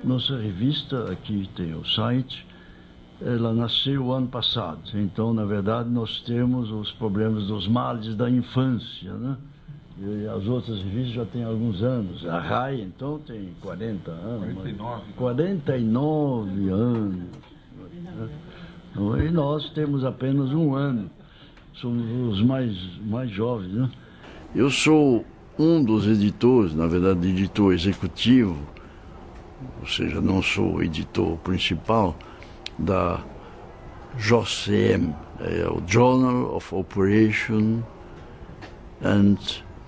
Nossa revista, aqui tem o site, ela nasceu ano passado. Então, na verdade, nós temos os problemas dos males da infância, né? E as outras revistas já têm alguns anos. A RAI, então, tem 40 anos. 49 anos. E nós temos apenas um ano. Somos os mais jovens, né? Eu sou um dos editores, na verdade, editor executivo, ou seja, não sou o editor principal, da JOCM, é o Journal of Operation and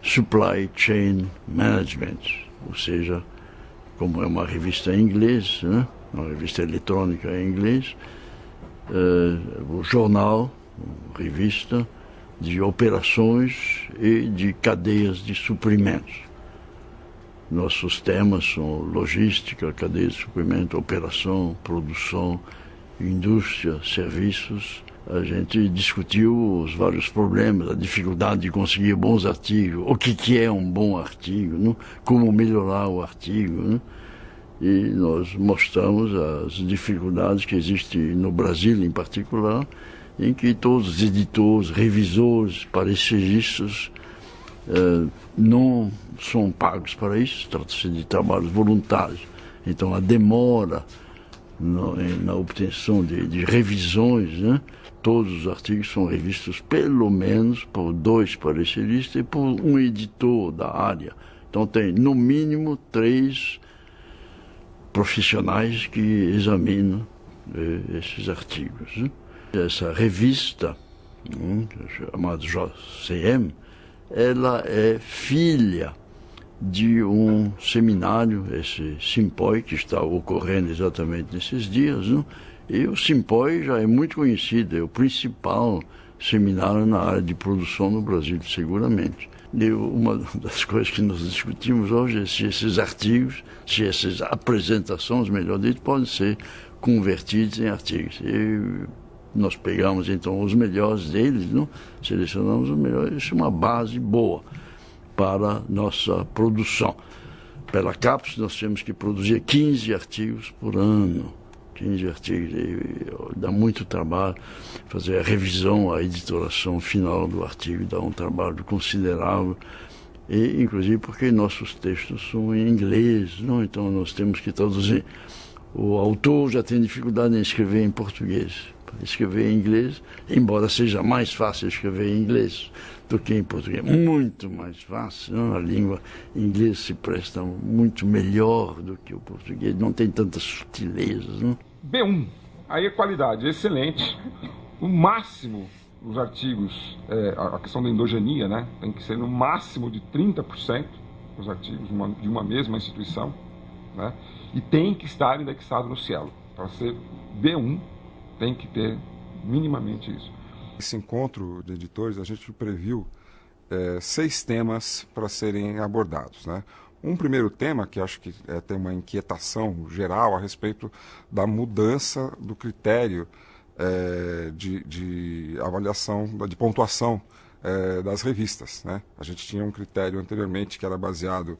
Supply Chain Management, ou seja, como é uma revista em inglês, né? Uma revista eletrônica em inglês, o jornal, revista de operações e de cadeias de suprimentos. Nossos temas são logística, cadeia de suprimento, operação, produção, indústria, serviços. A gente discutiu os vários problemas, a dificuldade de conseguir bons artigos, o que é um bom artigo, né? Como melhorar o artigo, né? E nós mostramos as dificuldades que existem no Brasil, em particular, em que todos os editores, revisores, pareceristas não são pagos para isso, trata-se de trabalhos voluntários. Então a demora na obtenção de revisões, né? Todos os artigos são revistos pelo menos por 2 pareceristas e por um editor da área. Então tem no mínimo 3 profissionais que examinam esses artigos, né? Essa revista, chamada JOCM, ela é filha de um seminário, esse Simpói, que está ocorrendo exatamente nesses dias, né? E o Simpói já é muito conhecido, é o principal seminário na área de produção no Brasil, seguramente. E uma das coisas que nós discutimos hoje é se esses artigos, se essas apresentações, melhor dito, podem ser convertidos em artigos. E nós pegamos então os melhores deles, não? Selecionamos os melhores, isso é uma base boa para nossa produção. Pela CAPES nós temos que produzir 15 artigos por ano. 15 artigos, e dá muito trabalho fazer a revisão, a editoração final do artigo, dá um trabalho considerável, e inclusive porque nossos textos são em inglês, não? Então nós temos que traduzir. O autor já tem dificuldade em escrever em português. Para escrever em inglês, embora seja mais fácil escrever em inglês do que em português, muito mais fácil, não? A língua inglesa se presta muito melhor do que o português, não tem tantas sutilezas, não? B1, aí a qualidade é excelente, o máximo os artigos, a questão da endogenia, né? Tem que ser no máximo de 30% os artigos de uma mesma instituição, né? E tem que estar indexado no Cielo. Para ser B1, tem que ter minimamente isso. Esse encontro de editores, a gente previu 6 temas para serem abordados, né? Um primeiro tema, que acho que tem uma inquietação geral a respeito da mudança do critério de avaliação, de pontuação das revistas, né? A gente tinha um critério anteriormente que era baseado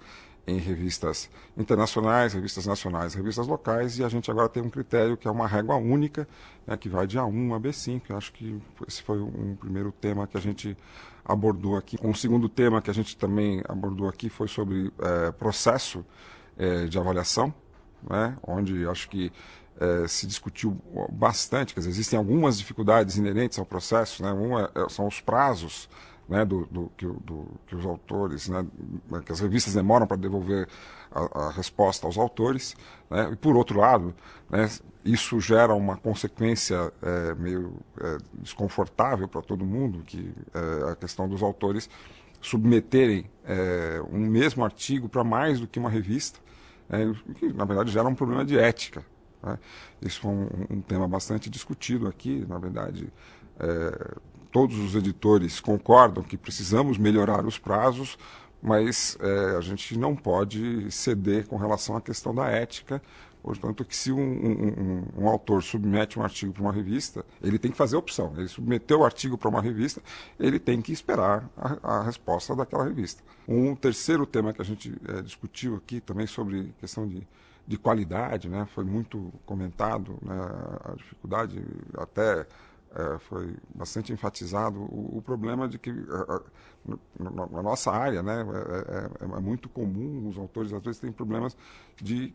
em revistas internacionais, revistas nacionais, revistas locais, e a gente agora tem um critério que é uma régua única, né, que vai de A1 a B5. Eu acho que esse foi um primeiro tema que a gente abordou aqui. Um segundo tema que a gente também abordou aqui foi sobre processo de avaliação, né, onde acho que se discutiu bastante, quer dizer, existem algumas dificuldades inerentes ao processo, né, são os prazos, né, que os autores, né, que as revistas demoram para devolver a resposta aos autores, né, e por outro lado, né, isso gera uma consequência meio desconfortável para todo mundo, que a questão dos autores submeterem um mesmo artigo para mais do que uma revista, que na verdade gera um problema de ética, né. Isso foi um tema bastante discutido aqui, na verdade. Todos os editores concordam que precisamos melhorar os prazos, mas a gente não pode ceder com relação à questão da ética, Portanto, que se um autor submete um artigo para uma revista, ele tem que fazer a opção. Ele submeteu o artigo para uma revista, ele tem que esperar a resposta daquela revista. Um terceiro tema que a gente discutiu aqui também sobre questão de qualidade, né? Foi muito comentado, né? A dificuldade, até foi bastante enfatizado o problema de que na nossa área, né, é muito comum, os autores às vezes têm problemas de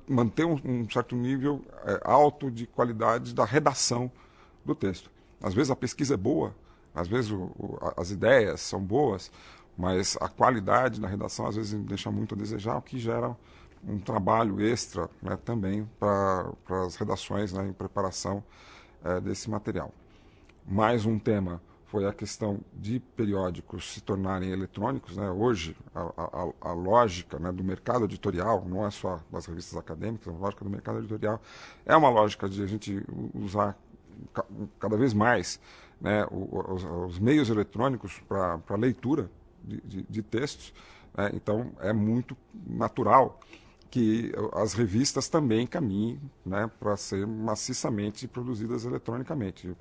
manter um certo nível alto de qualidade da redação do texto. Às vezes a pesquisa é boa, às vezes as ideias são boas, mas a qualidade da redação às vezes deixa muito a desejar, o que gera um trabalho extra, né, também para as redações, né, em preparação desse material. Mais um tema foi a questão de periódicos se tornarem eletrônicos, né? Hoje, a lógica, né, do mercado editorial, não é só das revistas acadêmicas, a lógica do mercado editorial é uma lógica de a gente usar cada vez mais, né, os meios eletrônicos para leitura de textos, né? Então, é muito natural que as revistas também caminhem, né, para ser maciçamente produzidas eletronicamente.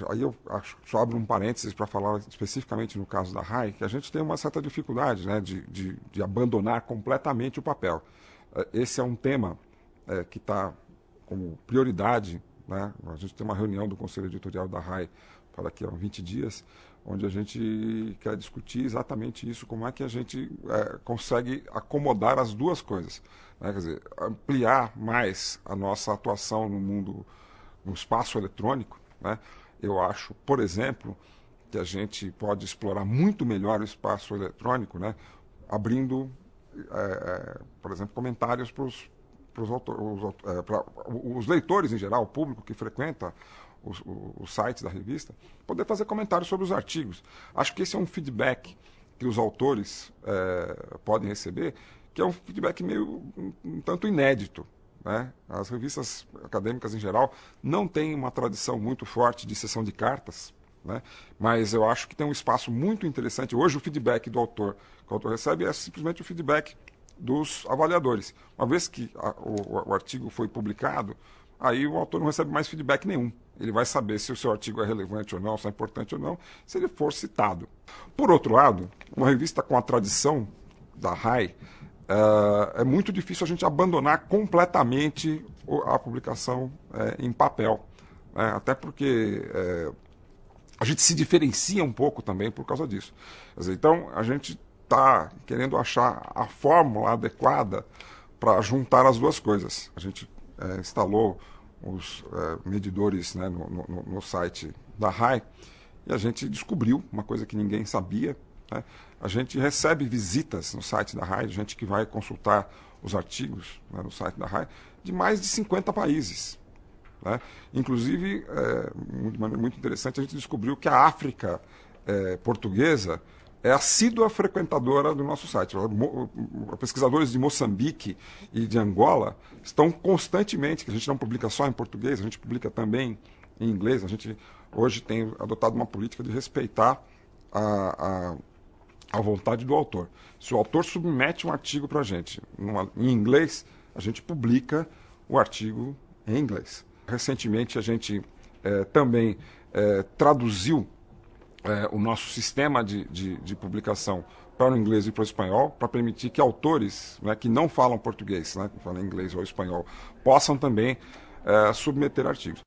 Aí eu só abro um parênteses para falar especificamente no caso da RAI, que a gente tem uma certa dificuldade, né, de abandonar completamente o papel. Esse é um tema que está como prioridade, né? A gente tem uma reunião do Conselho Editorial da RAI para daqui a 20 dias, onde a gente quer discutir exatamente isso, como é que a gente consegue acomodar as duas coisas, né? Quer dizer, ampliar mais a nossa atuação no mundo, no espaço eletrônico, né? Eu acho, por exemplo, que a gente pode explorar muito melhor o espaço eletrônico, né? Abrindo, por exemplo, comentários para os leitores em geral, o público que frequenta os sites da revista, poder fazer comentários sobre os artigos. Acho que esse é um feedback que os autores podem receber, que é um feedback meio um tanto inédito, né? As revistas acadêmicas em geral não têm uma tradição muito forte de sessão de cartas, né? Mas eu acho que tem um espaço muito interessante. Hoje o feedback do autor que o autor recebe é simplesmente o feedback dos avaliadores. Uma vez que o artigo foi publicado, aí o autor não recebe mais feedback nenhum. Ele vai saber se o seu artigo é relevante ou não, se é importante ou não, se ele for citado. Por outro lado, uma revista com a tradição da RAI, é muito difícil a gente abandonar completamente a publicação em papel, né? Até porque a gente se diferencia um pouco também por causa disso. Quer dizer, então, a gente está querendo achar a fórmula adequada para juntar as duas coisas. A gente instalou os medidores, né, no site da RAI, e a gente descobriu uma coisa que ninguém sabia, né? A gente recebe visitas no site da RAI, gente que vai consultar os artigos, né, no site da RAI, de mais de 50 países, né? Inclusive, de maneira muito interessante, a gente descobriu que a África portuguesa é assídua frequentadora do nosso site. Pesquisadores de Moçambique e de Angola estão constantemente, que a gente não publica só em português, a gente publica também em inglês. A gente hoje tem adotado uma política de respeitar a vontade do autor. Se o autor submete um artigo para a gente em inglês, a gente publica o artigo em inglês. Recentemente a gente também traduziu o nosso sistema de publicação para o inglês e para o espanhol, para permitir que autores, né, que não falam português, né, que falam inglês ou espanhol, possam também submeter artigos.